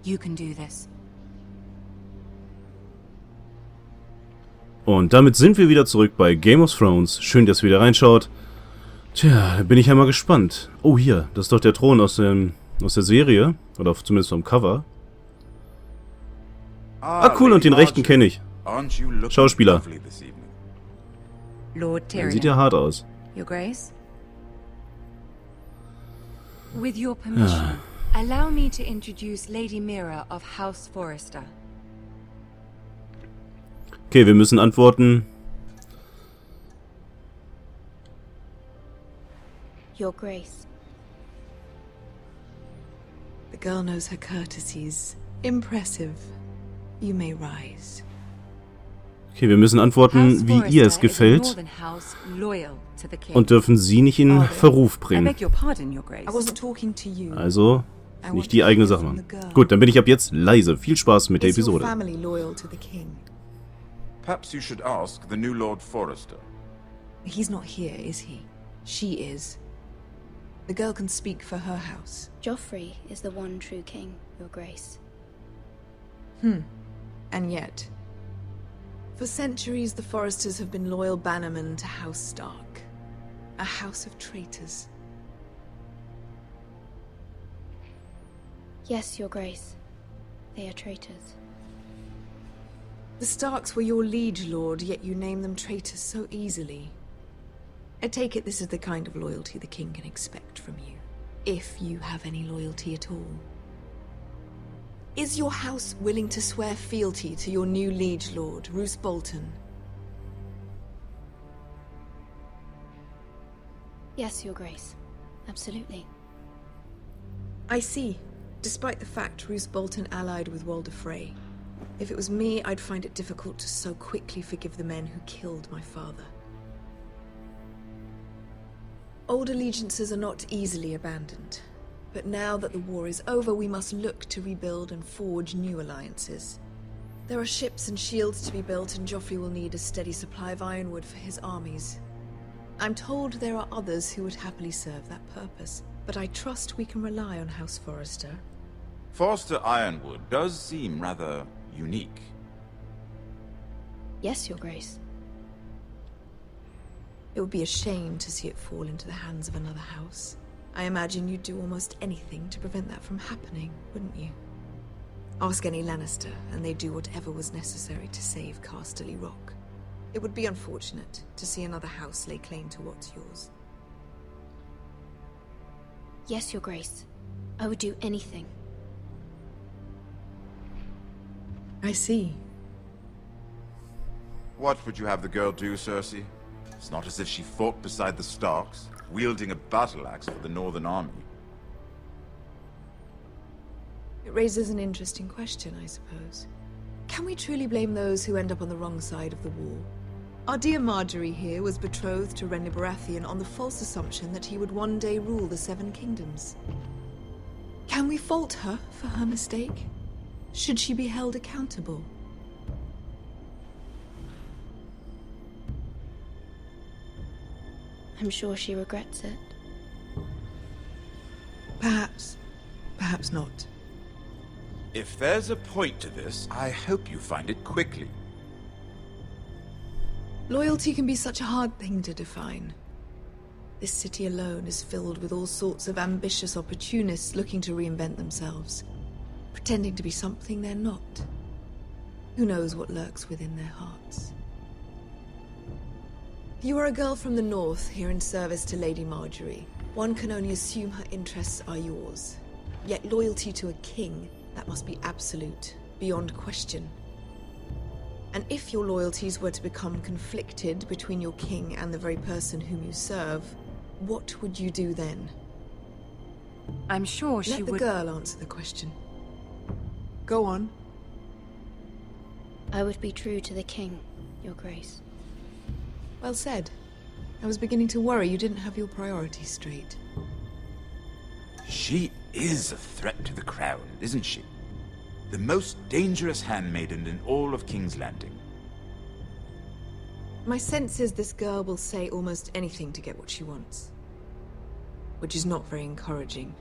You can do this. Und damit sind wir wieder zurück bei Game of Thrones. Schön, dass ihr wieder reinschaut. Tja, da bin ich ja mal gespannt. Oh, hier, das ist doch der Thron aus der Serie. Oder zumindest vom Cover. Ah, cool, und den rechten kenne ich. Schauspieler. Lord Der Tyrion. sieht ja hart aus. Your Grace? With your permission, allow me to introduce Lady Mira of House Forrester. Okay, wir müssen antworten. Your Grace. The girl knows her courtesies. Impressive. You may rise. Okay, wir müssen antworten, House wie ihr es Forrester is a gefällt. northern house loyal to the king. Und dürfen sie nicht in Verruf I bringen. beg your pardon, Your Grace. I wasn't talking to you. Also, I nicht want die to eigene hear Sache from machen. the girl. Gut, dann bin ich ab jetzt leise. Viel Spaß mit der Is your Episode. family loyal to the king? Perhaps you should ask the new Lord Forrester. He's not here, is he? She is. The girl can speak for her house. Joffrey is the one true king, Your Grace. And yet, for centuries the Forresters have been loyal bannermen to House Stark. A house of traitors. Yes, Your Grace. They are traitors. The Starks were your liege lord, yet you name them traitors so easily. I take it this is the kind of loyalty the king can expect from you, if you have any loyalty at all. Is your house willing to swear fealty to your new liege lord, Roose Bolton? Yes, Your Grace. Absolutely. I see. Despite the fact Roose Bolton allied with Walder Frey. If it was me, I'd find it difficult to so quickly forgive the men who killed my father. Old allegiances are not easily abandoned. But now that the war is over, we must look to rebuild and forge new alliances. There are ships and shields to be built, and Joffrey will need a steady supply of ironwood for his armies. I'm told there are others who would happily serve that purpose, but I trust we can rely on House Forrester. Forster Ironwood does seem rather unique. Yes, Your Grace. It would be a shame to see it fall into the hands of another house. I imagine you'd do almost anything to prevent that from happening, wouldn't you? Ask any Lannister, and they'd do whatever was necessary to save Casterly Rock. It would be unfortunate to see another house lay claim to what's yours. Yes, Your Grace. I would do anything. I see. What would you have the girl do, Cersei? It's not as if she fought beside the Starks, wielding a battle axe for the Northern Army. It raises an interesting question, I suppose. Can we truly blame those who end up on the wrong side of the war? Our dear Marjorie here was betrothed to Renly Baratheon on the false assumption that he would one day rule the Seven Kingdoms. Can we fault her for her mistake? Should she be held accountable? I'm sure she regrets it. Perhaps. Perhaps not. If there's a point to this, I hope you find it quickly. Loyalty can be such a hard thing to define. This city alone is filled with all sorts of ambitious opportunists looking to reinvent themselves, pretending to be something they're not. Who knows what lurks within their hearts? You are a girl from the north, here in service to Lady Marjorie. One can only assume her interests are yours. Yet loyalty to a king, that must be absolute, beyond question. And if your loyalties were to become conflicted between your king and the very person whom you serve, what would you do then? I'm sure she Let the would... girl answer the question. Go on. I would be true to the king, Your Grace. Well said. I was beginning to worry you didn't have your priorities straight. She is a threat to the crown, isn't she? The most dangerous handmaiden in all of King's Landing. My sense is this girl will say almost anything to get what she wants. Which is not very encouraging.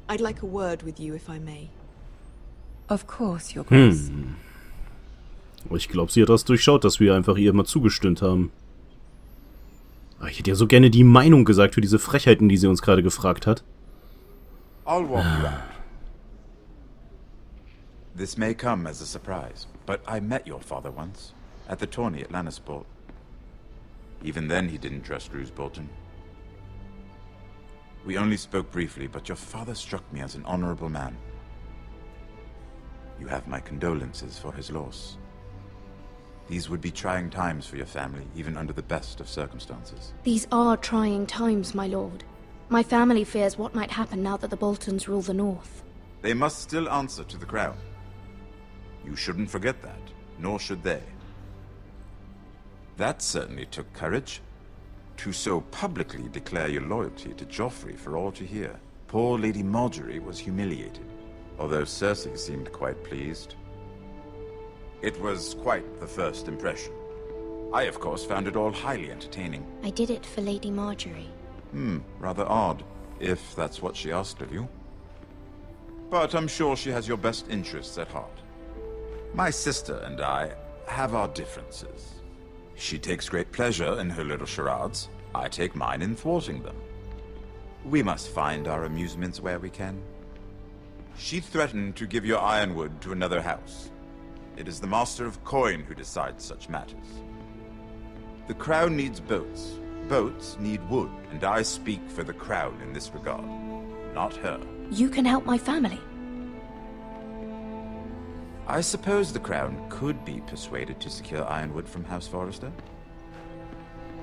I'd like a word with you, if I may. Of course, Your Grace. Ich glaube, sie hat das durchschaut, dass wir einfach ihr mal zugestimmt haben. Aber ich hätte ja so gerne die Meinung gesagt für diese Frechheiten, die sie uns gerade gefragt hat. I'll walk you out. This may come as a surprise, but I met your father once, at the tourney at Lannisport. Even then he didn't trust Roose Bolton. We only spoke briefly, but your father struck me as an honorable man. You have my condolences for his loss. These would be trying times for your family, even under the best of circumstances. These are trying times, my lord. My family fears what might happen now that the Boltons rule the North. They must still answer to the crown. You shouldn't forget that, nor should they. That certainly took courage. To so publicly declare your loyalty to Joffrey for all to hear. Poor Lady Margaery was humiliated, although Cersei seemed quite pleased. It was quite the first impression. I, of course, found it all highly entertaining. I did it for Lady Margaery. Rather odd, if that's what she asked of you. But I'm sure she has your best interests at heart. My sister and I have our differences. She takes great pleasure in her little charades. I take mine in thwarting them. We must find our amusements where we can. She threatened to give your ironwood to another house. It is the Master of Coin who decides such matters. The crown needs boats. Boats need wood, and I speak for the crown in this regard, not her. You can help my family. I suppose the crown could be persuaded to secure ironwood from House Forrester.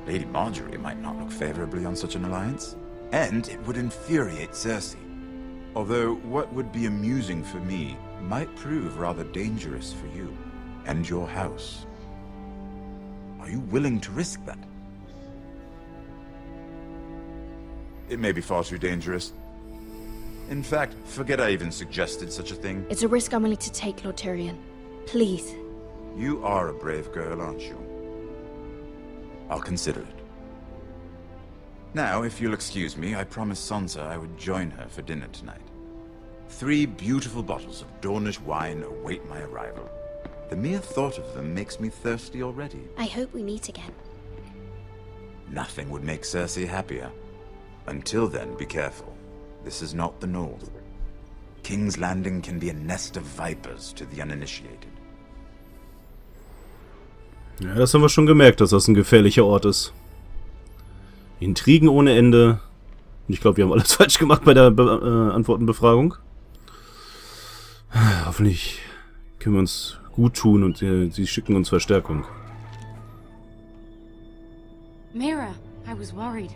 Lady Margaery might not look favorably on such an alliance, and it would infuriate Cersei. Although what would be amusing for me might prove rather dangerous for you and your house. Are you willing to risk that? It may be far too dangerous. In fact, forget I even suggested such a thing. It's a risk I'm willing to take, Lord Tyrion. Please. You are a brave girl, aren't you? I'll consider it. Now, if you'll excuse me, I promised Sansa I would join her for dinner tonight. 3 beautiful bottles of Dornish wine await my arrival. The mere thought of them makes me thirsty already. I hope we meet again. Nothing would make Cersei happier. Until then, be careful. This is not the North. King's Landing can be a nest of vipers to the uninitiated. Ja, das haben wir schon gemerkt, dass das ein gefährlicher Ort ist. Intrigen ohne Ende. Ich glaube, wir haben alles falsch gemacht bei der Antwortenbefragung. Hoffentlich können wir uns gut tun und sie schicken uns Verstärkung. Mira, I was worried.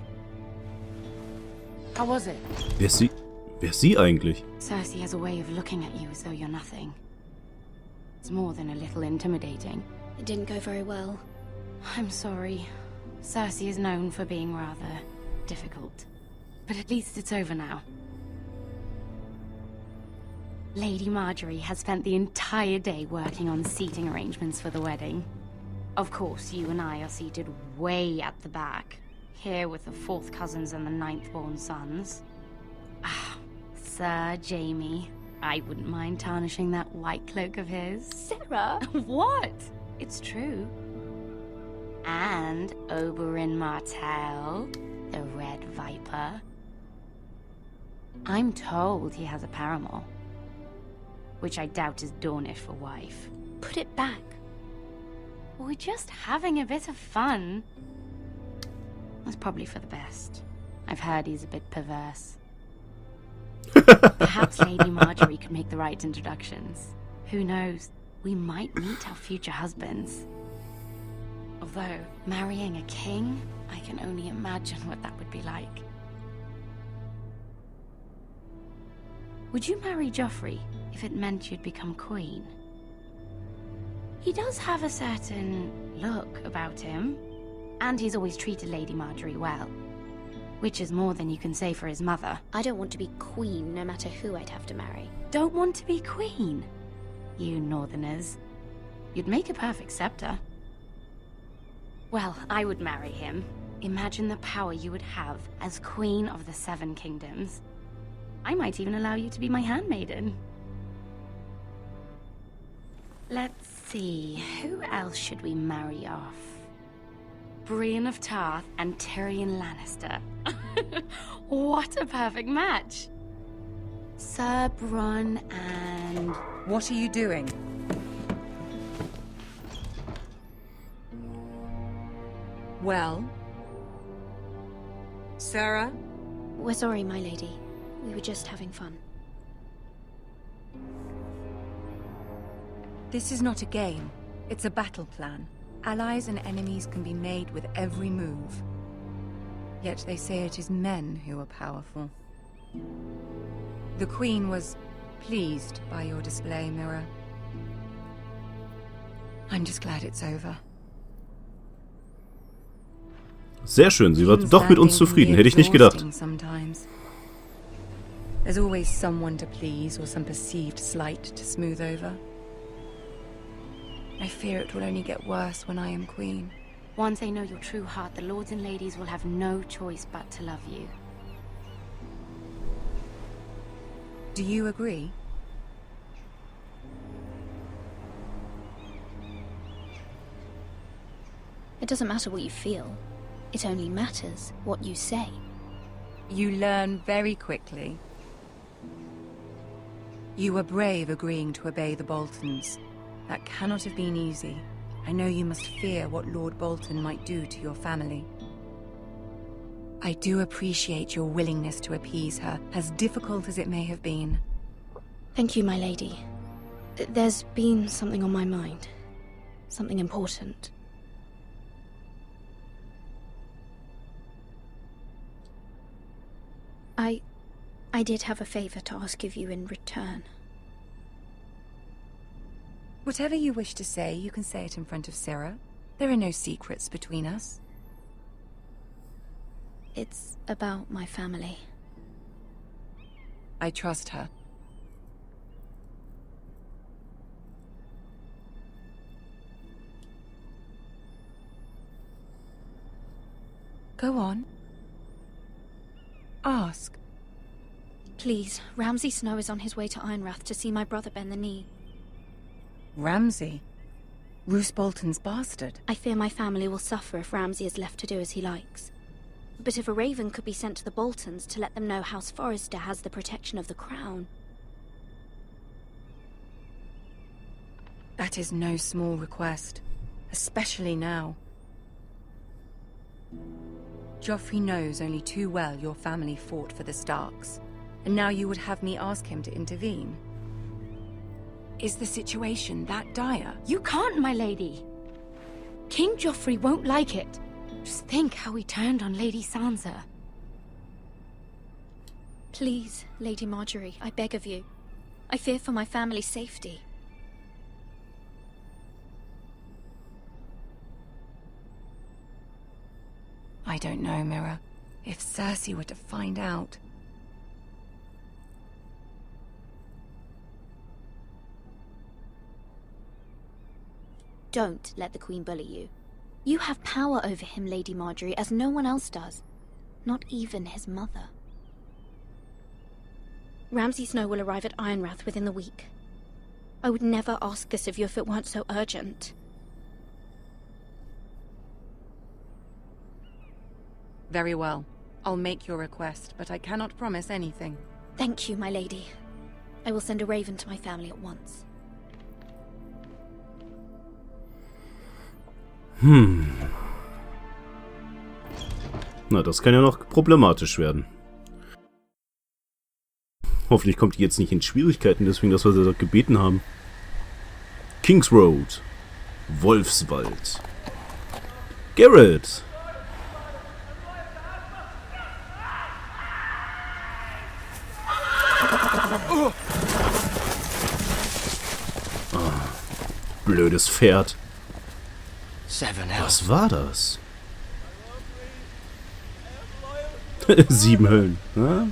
How was it? Wer ist sie eigentlich? Cersei has a way of looking at you as though you're nothing. It's more than a little intimidating. It didn't go very well. I'm sorry. Cersei is known for being rather difficult. But at least it's over now. Lady Margaery has spent the entire day working on seating arrangements for the wedding. Of course, you and I are seated way at the back, here with the 4th cousins and the 9th-born sons. Ah, Sir Jaime. I wouldn't mind tarnishing that white cloak of his. Sarah! What? It's true. And Oberyn Martell, the Red Viper. I'm told he has a paramour, which I doubt is Dornish for wife. Put it back. We're just having a bit of fun. That's probably for the best. I've heard he's a bit perverse. Perhaps Lady Margaery could make the right introductions. Who knows? We might meet our future husbands. Although, marrying a king, I can only imagine what that would be like. Would you marry Joffrey if it meant you'd become queen? He does have a certain look about him, and he's always treated Lady Margaery well. Which is more than you can say for his mother. I don't want to be queen, no matter who I'd have to marry. Don't want to be queen? You northerners. You'd make a perfect scepter. Well, I would marry him. Imagine the power you would have as Queen of the 7 Kingdoms. I might even allow you to be my handmaiden. Let's see, who else should we marry off? Brienne of Tarth and Tyrion Lannister. What a perfect match! Sir Bronn and... What are you doing? Well? Sarah? We're sorry, my lady. We were just having fun. This is not a game. It's a battle plan. Allies and enemies can be made with every move. Yet they say it is men who are powerful. The Queen was pleased by your display, Mira. I'm just glad it's over. Sehr schön, sie war doch mit uns zufrieden, hätte ich nicht gedacht. There's always someone to please or some perceived slight to smooth over. I fear it will only get worse when I am queen. Once they know your true heart, the lords and ladies will have no choice but to love you. Do you agree? It doesn't matter what you feel. It only matters what you say. You learn very quickly. You were brave agreeing to obey the Boltons. That cannot have been easy. I know you must fear what Lord Bolton might do to your family. I do appreciate your willingness to appease her, as difficult as it may have been. Thank you, my lady. There's been something on my mind. Something important. I did have a favor to ask of you in return. Whatever you wish to say, you can say it in front of Sarah. There are no secrets between us. It's about my family. I trust her. Go on. Ask. Please, Ramsay Snow is on his way to Ironrath to see my brother bend the knee. Ramsay? Roose Bolton's bastard. I fear my family will suffer if Ramsay is left to do as he likes. But if a raven could be sent to the Boltons to let them know House Forrester has the protection of the crown... That is no small request, especially now. Joffrey knows only too well your family fought for the Starks, and now you would have me ask him to intervene. Is the situation that dire? You can't, my lady. King Joffrey won't like it. Just think how he turned on Lady Sansa. Please, Lady Marjorie, I beg of you. I fear for my family's safety. I don't know, Mira. If Cersei were to find out... Don't let the Queen bully you. You have power over him, Lady Marjorie, as no one else does. Not even his mother. Ramsay Snow will arrive at Ironrath within the week. I would never ask this of you if it weren't so urgent. Very well. I'll make your request, but I cannot promise anything. Thank you, my lady. I will send a raven to my family at once. Na, das kann ja noch problematisch werden. Hoffentlich kommt die jetzt nicht in Schwierigkeiten, deswegen, dass wir sie dort gebeten haben. Kings Road. Wolfswald. Garrett. Ah, blödes Pferd. Was war das? 7 Höllen. Ja?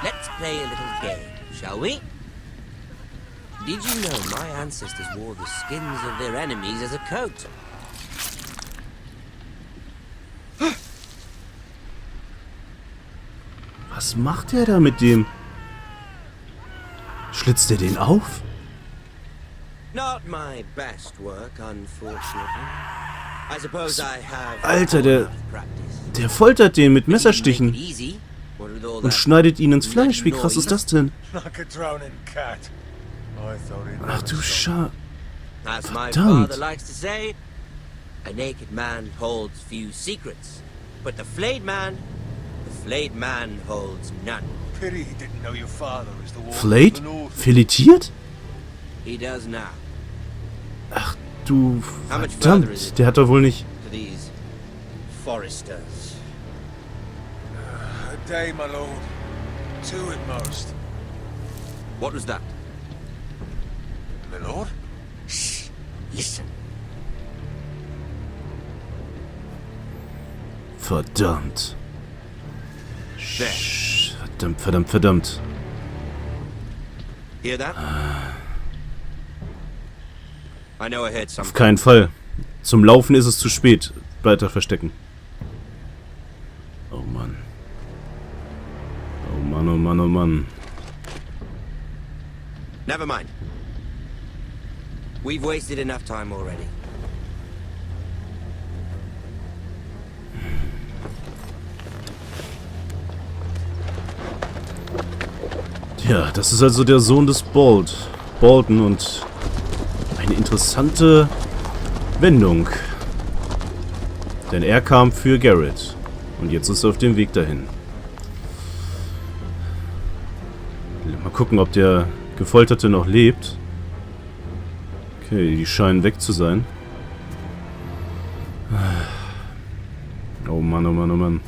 Let's play a little game, shall we? Did you know my ancestors wore the skins of their enemies as a coat? Was macht er da mit dem? Schlitzt er den auf? Not my best work, unfortunately. I suppose I have Alter, der practice. foltert den mit Messerstichen Easy. What with all und that schneidet ihn ins Fleisch. Wie krass ist das denn? Like a drowning cat. I thought he'd Ach du Scha... As my Verdammt. father likes to say, a naked man holds few secrets, but the flayed man holds none. Pity he didn't know your father is the warden of Flayed? the North. Filetiert? He does now. Ach du... How much further is Verdammt, it? der hat doch wohl nicht... To these foresters. A day, my lord. 2 at most. What was that? My lord? Shh. Listen. Verdammt. There. Verdammt, verdammt, verdammt. Hear that? I know I heard Auf something. keinen Fall. Zum Laufen ist es zu spät. Weiter verstecken. Oh Mann. Oh Mann, oh Mann, oh Mann. Never mind. We've wasted enough time already. Ja, das ist also der Sohn des Bolton und eine interessante Wendung. Denn er kam für Garrett und jetzt ist er auf dem Weg dahin. Mal gucken, ob der Gefolterte noch lebt. Okay, die scheinen weg zu sein. Oh Mann, oh Mann, oh Mann.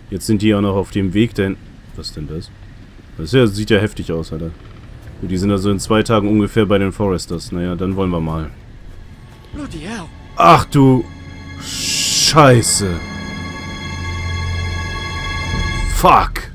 Jetzt sind die auch noch auf dem Weg dahin. Was denn das? Das ja, sieht ja heftig aus, Alter. Und die sind also in 2 Tagen ungefähr bei den Foresters. Naja, dann wollen wir mal. Ach du Scheiße. Fuck.